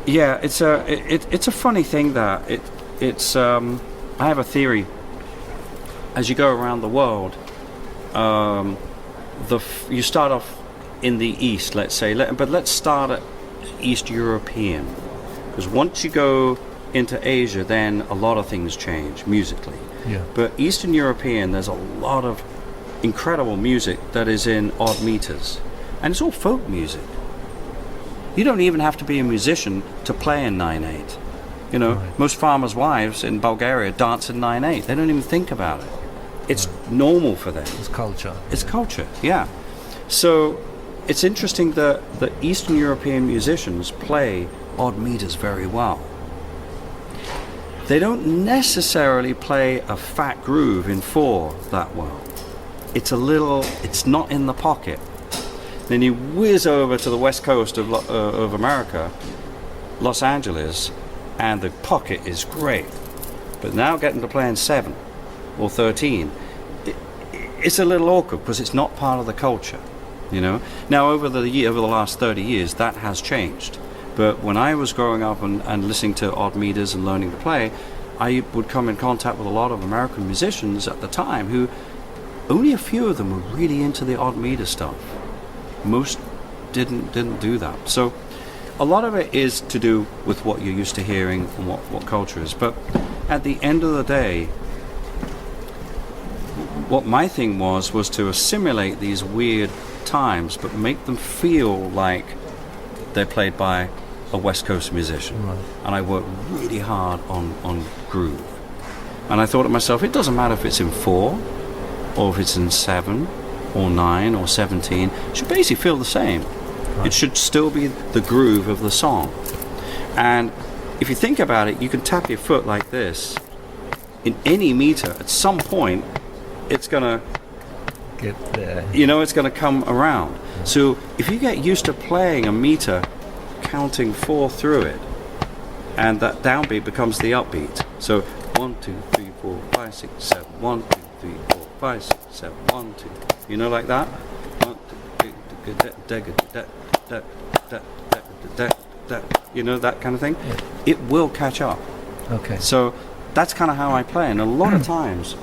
Yeah, it's a funny thing that it's I have a theory. As you go around the world, you start off in the East, let's say, but let's start at East European, because once you go into Asia, then a lot of things change musically. Yeah. But Eastern European, there's a lot of incredible music that is in odd meters, and it's all folk music. You don't even have to be a musician to play in 9/8. You know, Right. most farmers' wives in Bulgaria dance in 9/8. They don't even think about it. It's normal for them. It's culture. It's culture, yeah. So it's interesting that the Eastern European musicians play odd meters very well. They don't necessarily play a fat groove in 4 that well. It's not in the pocket. Then you whiz over to the west coast of America, Los Angeles, and the pocket is great. But now getting to playing 7 or 13, it's a little awkward because it's not part of the culture, you know. Now over the last 30 years, that has changed. But when I was growing up and listening to odd meters and learning to play, I would come in contact with a lot of American musicians at the time who, only a few of them were really into the odd meter stuff. Most didn't do that. So a lot of it is to do with what you're used to hearing and what culture is. But at the end of the day, what my thing was to assimilate these weird times, but make them feel like they're played by a West Coast musician. Right. And I worked really hard on groove. And I thought to myself, it doesn't matter if it's in 4 or if it's in 7 or 9 or 17. It should basically feel the same. Right. It should still be the groove of the song. And if you think about it, you can tap your foot like this in any meter. At some point, it's going to Get there. you know, it's going to come around. So if you get used to playing a meter, counting 4 through it, and that downbeat becomes the upbeat. So 1, 2, 3, 4, 5, 6, 7. 1, 2, 3, 4, 5, 6, 7. 1, 2. You know, like that. 1, 2, 3, you know, that kind of thing. Yeah. It will catch up. Okay. So that's kind of how I play. And a lot of times,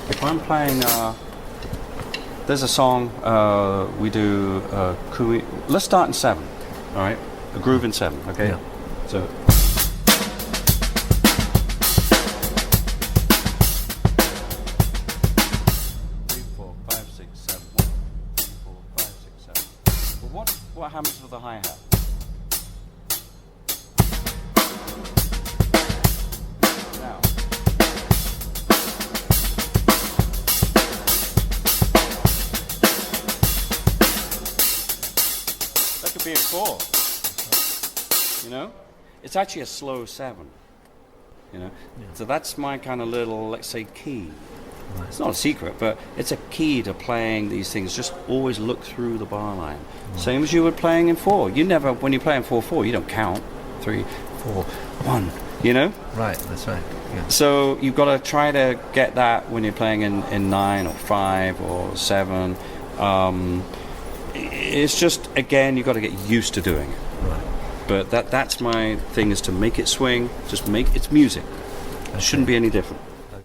if I'm playing, there's a song we do. Let's start in 7. All right, a groove in 7. Okay. Yeah. So. 3, 4, 5, 6, 7. 1, 2, 3, 4, 5, 6, 7. But what happens with the hi-hat? Now. That could be a 4. You know? It's actually a slow 7. You know? Yeah. So that's my kind of little, let's say, key. Right. It's not a secret, but it's a key to playing these things. Just always look through the bar line. Right. Same as you would playing in 4. You never, when you play in 4/4, you don't count 3, 4, 1. You know? Right, that's right. Yeah. So you've got to try to get that when you're playing in 9 or 5 or 7. It's just, again, you've got to get used to doing it. Right. But that's my thing, is to make it swing. Just make it's music. It shouldn't be any different.